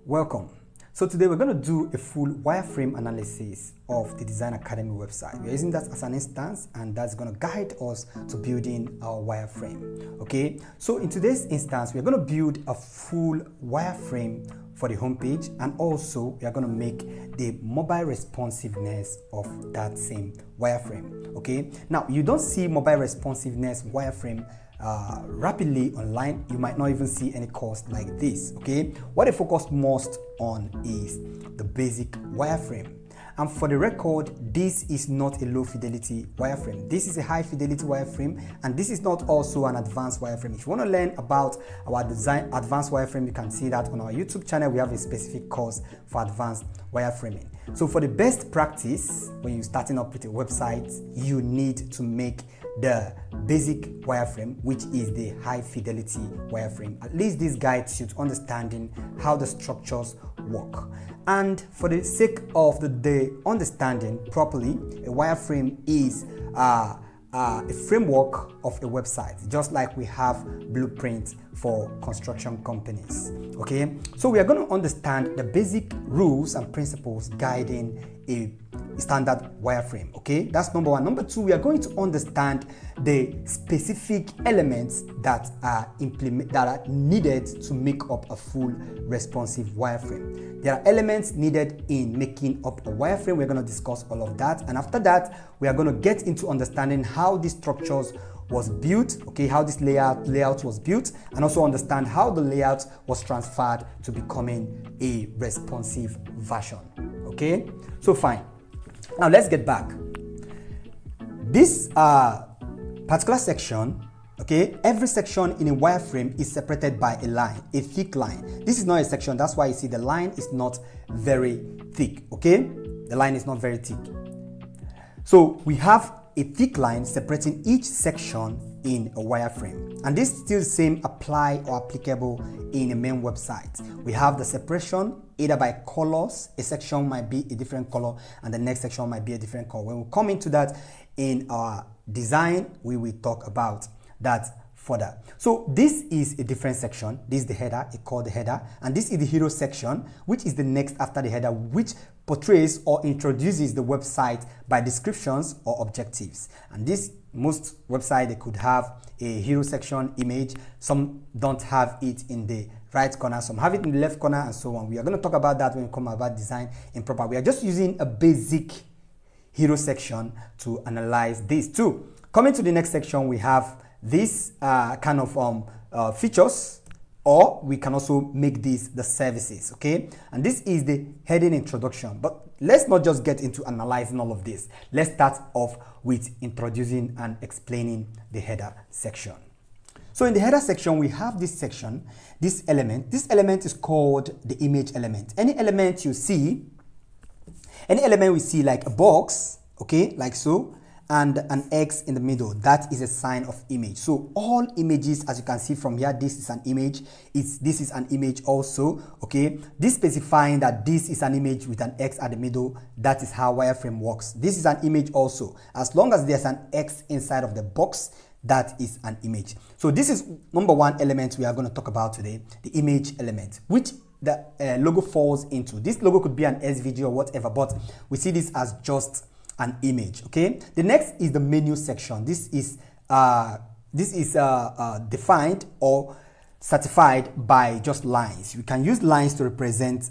Welcome. So today we're going to do a full wireframe analysis of the Design Academy website. We're using that as an instance, and that's going to guide us to building our wireframe. Okay, so in today's instance, we're going to build a full wireframe for the homepage, and also we are going to make the mobile responsiveness of that same wireframe. Okay, now you don't see mobile responsiveness wireframe rapidly online. You might not even see any course like this. Okay, what I focus most on is the basic wireframe. And for the record, this is not a low fidelity wireframe. This is a high fidelity wireframe, and this is not also an advanced wireframe. If you want to learn about our design advanced wireframe, you can see that on our YouTube channel. We have a specific course for advanced wireframing. So for the best practice, when you're starting up with a website, you need to make the basic wireframe, which is the high fidelity wireframe. At least this guides you to understanding how the structures work. And for the sake of the understanding properly, a wireframe is a framework of a website, just like we have blueprints for construction companies. Okay, so we are going to understand the basic rules and principles guiding a standard wireframe. Okay, that's number one. Number two, we are going to understand the specific elements that are needed to make up a full responsive wireframe. There are elements needed in making up a wireframe. We're going to discuss all of that, and after that, we are going to get into understanding how these structures was built, okay, how this layout was built, and also understand how the layout was transferred to becoming a responsive version. Okay, so fine. Now let's get back. This particular section, okay, every section in a wireframe is separated by a line, a thick line. This is not a section, that's why you see the line is not very thick, okay? The line is not very thick. So we have a thick line separating each section in a wireframe, and this still the same apply or applicable in a main website. We have the separation either by colors. A section might be a different color and the next section might be a different color. When we come into that in our design, we will talk about that further. So this is a different section. This is the header, it's called the header, and this is the hero section, which is the next after the header, which portrays or introduces the website by descriptions or objectives. And this, most websites, they could have a hero section image. Some don't have it in the right corner, some have it in the left corner, and so on. We are going to talk about that when we come about design in proper. We are just using a basic hero section to analyze this too. Coming to the next section, we have this kind of features, or we can also make these the services. Okay, and this is the heading introduction, but let's not just get into analyzing all of this. Let's start off with introducing and explaining the header section. So in the header section, we have this section, this element. This element is called the image element. Any element we see like a box, okay, like so, and an X in the middle, that is a sign of image. So all images, as you can see from here, this is an image, this is an image also, okay. This specifying that this is an image with an X at the middle, that is how wireframe works. This is an image also. As long as there's an X inside of the box, that is an image. So this is number one element we are going to talk about today, the image element, which the logo falls into. This logo could be an SVG or whatever, but we see this as just an image. Okay, the next is the menu section. This is defined or certified by just lines. You can use lines to represent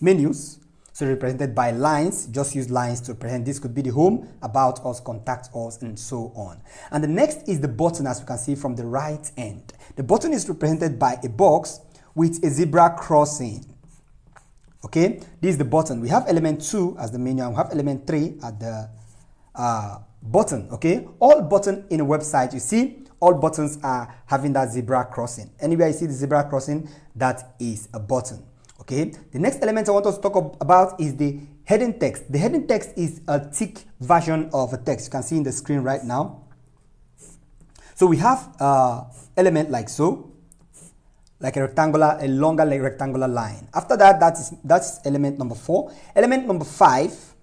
menus. So represented by lines, just use lines to represent. This could be the home, about us, contact us, and so on. And the next is the button, as you can see from the right end. The button is represented by a box with a zebra crossing. Okay, this is the button. We have element 2 as the menu, and we have element 3 at the button. Okay, all button in a website, you see, all buttons are having that zebra crossing. Anywhere you see the zebra crossing, that is a button. Okay, the next element I want us to talk about is the heading text. The heading text is a thick version of a text. You can see in the screen right now. So we have element like so, like a longer rectangular line. After that, that's element number 4. Element number 5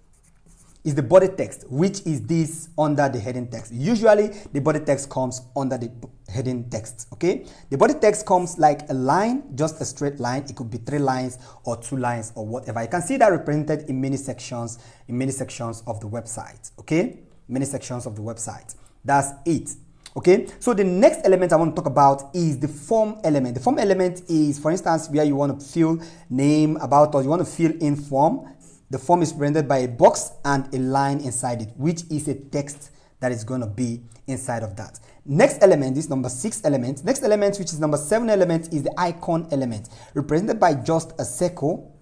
is the body text, which is this under the heading text. Usually the body text comes under the heading text. Okay, the body text comes like a line, just a straight line. It could be 3 lines or 2 lines or whatever. You can see that represented in many sections of the website. Okay, many sections of the website. That's it. Okay, so the next element I want to talk about is the form element. The form element is, for instance, where you want to fill name, about us, you want to fill in form. The form is rendered by a box and a line inside it, which is a text that is going to be inside of that. Next element is number 6 element. Next element, which is number 7 element, is the icon element, represented by just a circle.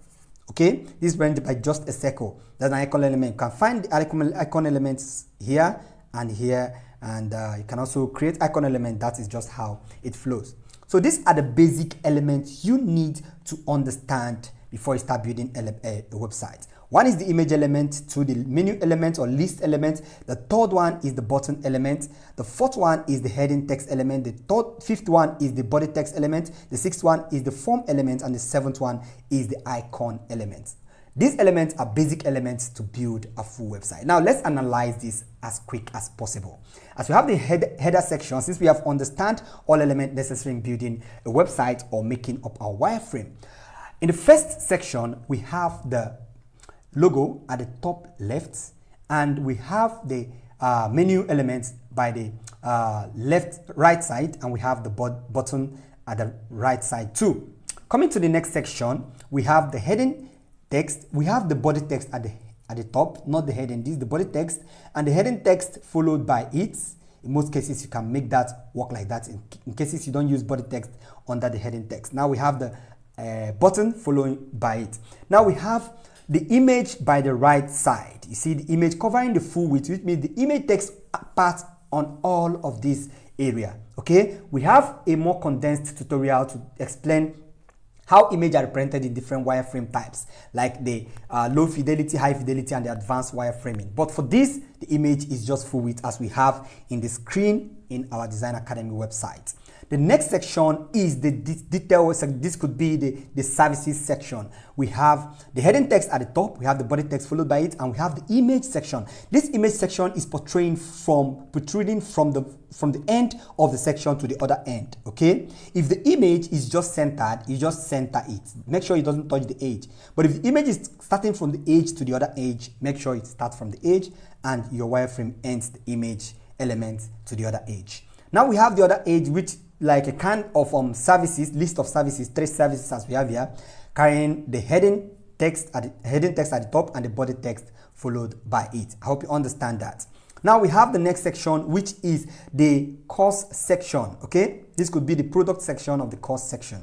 Okay, this is rendered by just a circle. That's an icon element. You can find the icon elements here and here, and you can also create icon element. That is just how it flows. So these are the basic elements you need to understand before you start building a website. One is the image element, 2 the menu element or list element, the 3rd one is the button element, the 4th one is the heading text element, the 5th one is the body text element, the 6th one is the form element, and the 7th one is the icon element. These elements are basic elements to build a full website. Now let's analyze this as quick as possible. As we have the header section, since we have understand all elements necessary in building a website or making up our wireframe. In the first section, we have the logo at the top left, and we have the menu elements by the right side, and we have the button at the right side too. Coming to the next section, we have the heading text. We have the body text at the top, not the heading. This is the body text, and the heading text followed by it. In most cases, you can make that work like that. In cases you don't use body text under the heading text. Now we have the button following by it. Now we have the image by the right side. You see the image covering the full width, which means the image takes part on all of this area. Okay, we have a more condensed tutorial to explain how images are represented in different wireframe types, like the low fidelity, high fidelity, and the advanced wireframing. But for this, the image is just full width, as we have in the screen in our Design Academy website. The next section is the detail. This could be the services section. We have the heading text at the top, we have the body text followed by it, and we have the image section. This image section is protruding from the end of the section to the other end. Okay, if the image is just centered, you just center it. Make sure it doesn't touch the edge. But if the image is starting from the edge to the other edge, make sure it starts from the edge, and your wireframe ends the image element to the other edge. Now we have the other edge, which like a kind of services, list of services, 3 services as we have here, carrying the heading text at the top and the body text followed by it. I hope you understand that. Now we have the next section, which is the course section. Okay, this could be the product section of the course section.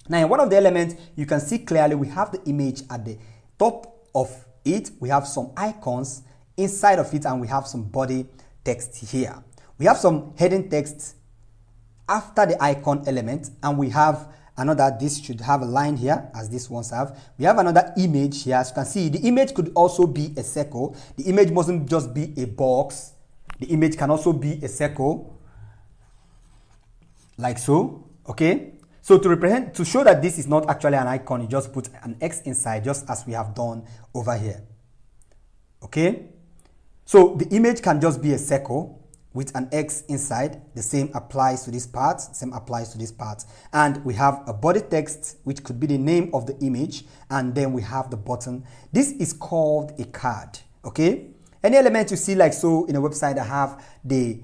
Now in one of the elements, you can see clearly we have the image at the top of it. We have some icons inside of it, and we have some body text here. We have some heading text after the icon element, and we have another. This should have a line here, as this ones have. We have another image here. As you can see, the image could also be a circle. The image mustn't just be a box. The image can also be a circle, like so. Okay, so to show that this is not actually an icon, you just put an X inside, just as we have done over here. Okay, so the image can just be a circle with an X inside. The same applies to this part, and we have a body text, which could be the name of the image, and then we have the button. This is called a card. Okay, any element you see like so in a website that have the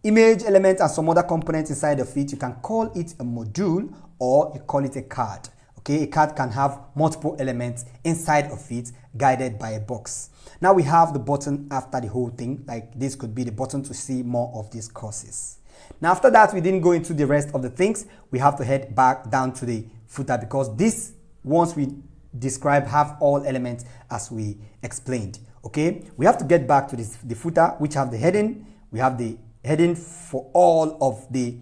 image element and some other components inside of it, you can call it a module or you call it a card. Okay, a card can have multiple elements inside of it, guided by a box. Now we have the button after the whole thing, like this could be the button to see more of these courses. Now after that, we didn't go into the rest of the things. We have to head back down to the footer, because this, once we describe, have all elements as we explained. Okay, we have to get back to the footer, which have the heading. We have the heading for all of the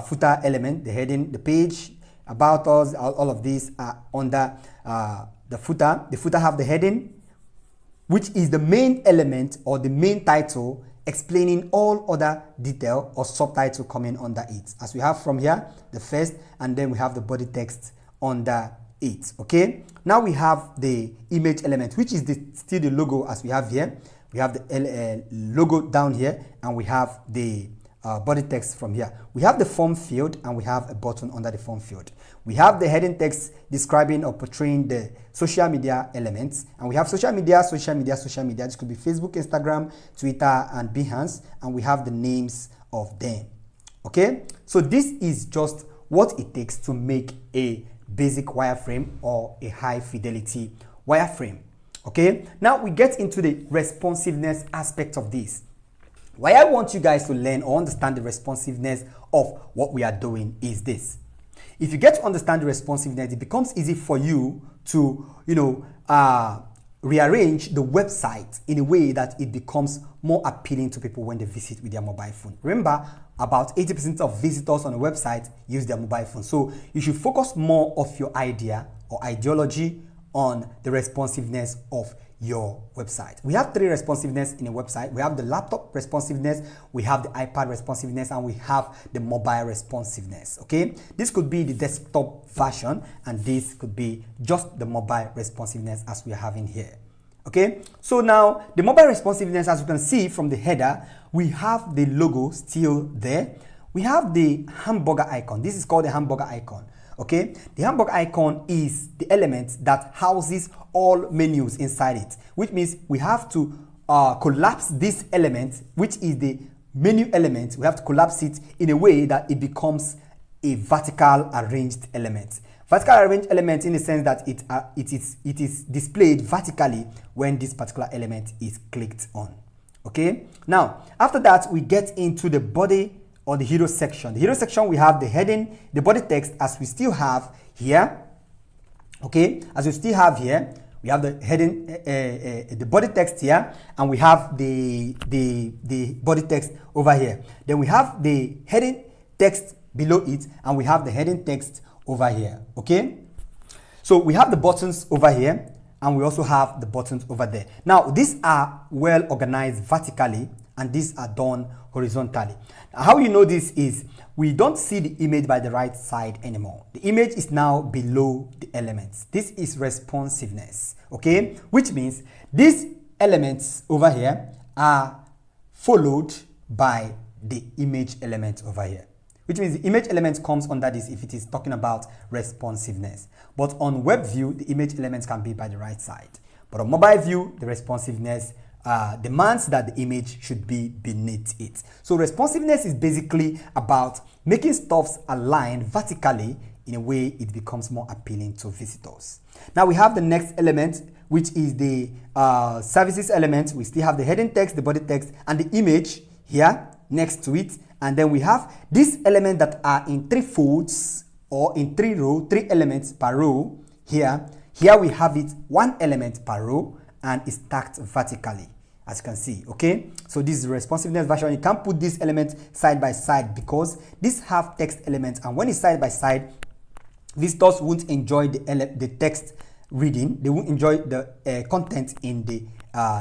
footer element, the heading, the page, about us, all of these are under the footer. The footer have the heading, which is the main element or the main title, explaining all other detail or subtitle coming under it. As we have from here, the first, and then we have the body text under it. Okay, now we have the image element, which is still the logo as we have here. We have the logo down here, and we have the body text from here. We have the form field, and we have a button under the form field. We have the heading text describing or portraying the social media elements, and we have social media. This could be Facebook, Instagram, Twitter, and Behance, and we have the names of them. Okay, so this is just what it takes to make a basic wireframe or a high fidelity wireframe. Okay, now we get into the responsiveness aspect of this. Why I want you guys to learn or understand the responsiveness of what we are doing is this. If you get to understand the responsiveness, it becomes easy for you to, rearrange the website in a way that it becomes more appealing to people when they visit with their mobile phone. Remember, about 80% of visitors on a website use their mobile phone. So you should focus more of your idea or ideology on the responsiveness of your website. We have 3 responsiveness in a website. We have the laptop responsiveness, we have the iPad responsiveness, and we have the mobile responsiveness. Okay, this could be the desktop version, and this could be just the mobile responsiveness as we are having here. Okay, so now the mobile responsiveness, as you can see from the header, we have the logo still there. We have the hamburger icon. This is called the hamburger icon. Okay, the hamburger icon is the element that houses all menus inside it, which means we have to collapse this element, which is the menu element. We have to collapse it in a way that it becomes a vertical arranged element. Vertical arranged element in the sense that it is displayed vertically when this particular element is clicked on. Okay, now after that we get into the body or the hero section. The hero section, we have the heading, the body text as we still have here. Okay, as we still have here, we have the heading, the body text here, and we have the body text over here. Then we have the heading text below it, and we have the heading text over here. Okay, so we have the buttons over here, and we also have the buttons over there. Now these are well organized vertically, and these are done horizontally. Now, how you know this is we don't see the image by the right side anymore. The image is now below the elements. This is responsiveness, okay? Which means these elements over here are followed by the image element over here. Which means the image element comes under this if it is talking about responsiveness. But on web view, the image elements can be by the right side. But on mobile view, the responsiveness demands that the image should be beneath it. So responsiveness is basically about making stuffs align vertically in a way it becomes more appealing to visitors. Now we have the next element, which is the services element. We still have the heading text, the body text, and the image here next to it. And then we have these elements that are in 3 folds or in 3 rows, 3 elements per row here. Here we have it 1 element per row, and it's stacked vertically, as you can see. Okay, so this is the responsiveness version. You can't put these elements side by side because these have text elements, and when it's side by side, visitors won't enjoy the text reading. They won't enjoy the content in the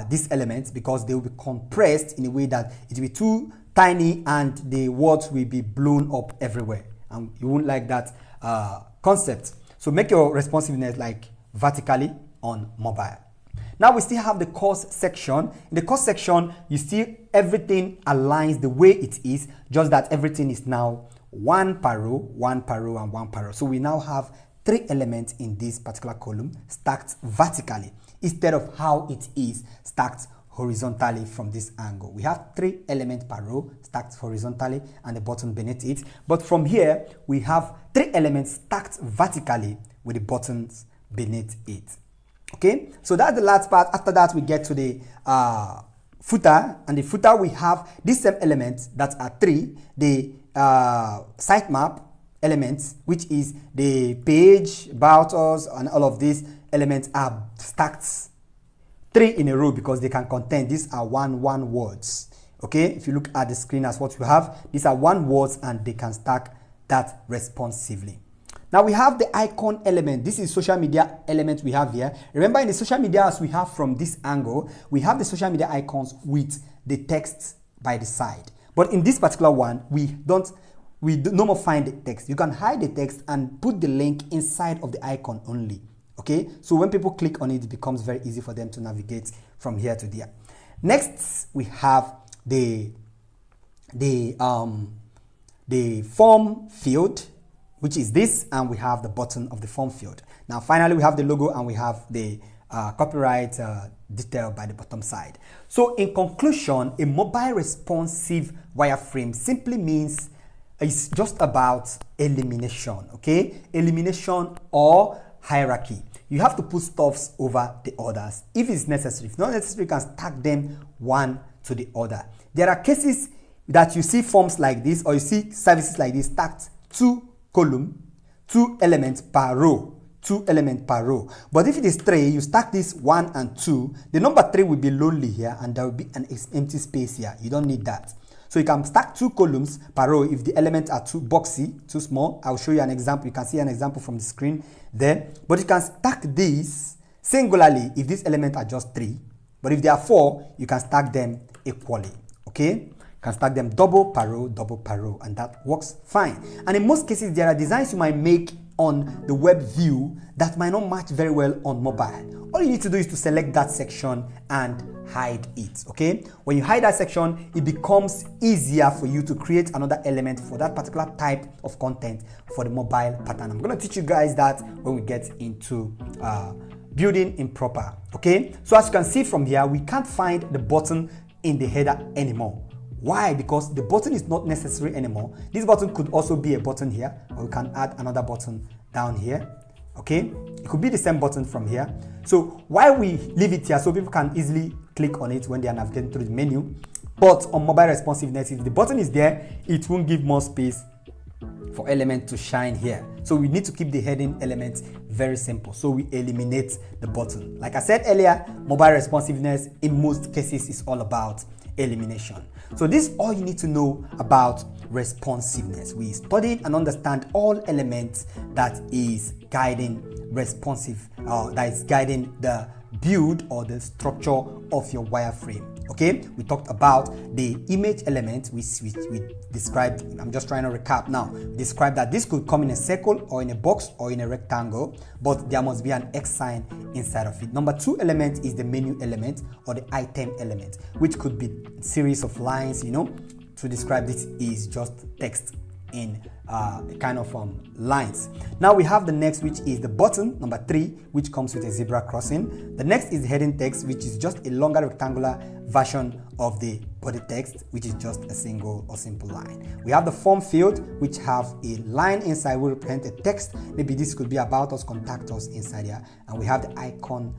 these elements because they will be compressed in a way that it will be too tiny and the words will be blown up everywhere, and you won't like that concept. So make your responsiveness like vertically on mobile. Now we still have the course section. In the course section, you see everything aligns the way it is, just that everything is now 1 per row, 1 per row, and 1 per row. So we now have 3 elements in this particular column stacked vertically instead of how it is stacked horizontally from this angle. We have 3 elements per row stacked horizontally and the button beneath it. But from here, we have 3 elements stacked vertically with the buttons beneath it. Okay, so that's the last part. After that, we get to the footer, and the footer we have these same elements that are 3, the sitemap elements, which is the page, about us, and all of these elements are stacked 3 in a row because they can contain, these are one words. Okay, if you look at the screen as what you have, these are 1 words and they can stack that responsively. Now we have the icon element. This is social media element we have here. Remember, in the social media as we have from this angle, we have the social media icons with the text by the side. But in this particular one, we don't we no more find the text. You can hide the text and put the link inside of the icon only. Okay, so when people click on it, it becomes very easy for them to navigate from here to there. Next, we have the form field, which is this, and we have the button of the form field. Now, finally, we have the logo and we have the copyright detail by the bottom side. So, in conclusion, a mobile responsive wireframe simply means it's just about elimination. Okay, elimination or hierarchy. You have to put stuffs over the others if it's necessary. If not necessary, you can stack them one to the other. There are cases that you see forms like this, or you see services like this stacked 2 columns, 2 elements per row, 2 elements per row. But if it is 3, you stack this 1 and 2, the number 3 will be lonely here and there will be an empty space here. You don't need that. So you can stack 2 columns per row if the elements are too boxy, too small. I'll show you an example. You can see an example from the screen there. But you can stack these singularly if these elements are just 3. But if there are 4, you can stack them equally. Okay? You can stack them double per row, and that works fine. And in most cases, there are designs you might make on the web view that might not match very well on mobile. All you need to do is to select that section and hide it. Okay, when you hide that section, it becomes easier for you to create another element for that particular type of content for the mobile pattern. I'm going to teach you guys that when we get into building in proper. Okay, so as you can see from here, we can't find the button in the header anymore. Why? Because the button is not necessary anymore. This button could also be a button here, or we can add another button down here. Okay, it could be the same button from here. So why we leave it here, so people can easily click on it when they are navigating through the menu. But on mobile responsiveness, if the button is there, it won't give more space for element to shine here. So we need to keep the heading elements very simple. So we eliminate the button. Like I said earlier, mobile responsiveness in most cases is all about elimination. So this is all you need to know about responsiveness. We studied and understand all elements that is guiding responsive, that is guiding the build or the structure of your wireframe. Okay, we talked about the image element, we described. I'm just trying to recap now. We described that this could come in a circle or in a box or in a rectangle, but there must be an X sign inside of it. Number 2 element is the menu element or the item element, which could be a series of lines. You know, to describe this is just text in kind of lines. Now we have the next, which is the button, number 3, which comes with a zebra crossing. The next is the heading text, which is just a longer rectangular version of the body text, which is just a single or simple line. We have the form field, which have a line inside will represent a text. Maybe this could be about us, contact us inside here. And we have the icon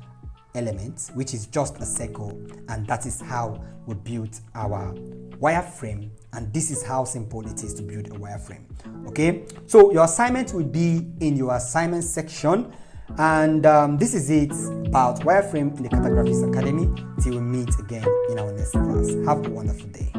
elements, which is just a circle, and that is how we built our wireframe. And this is how simple it is to build a wireframe. Okay, so your assignment will be in your assignment section, and this is it about wireframe in the Cartography Academy. Till we meet again in our next class. Have a wonderful day.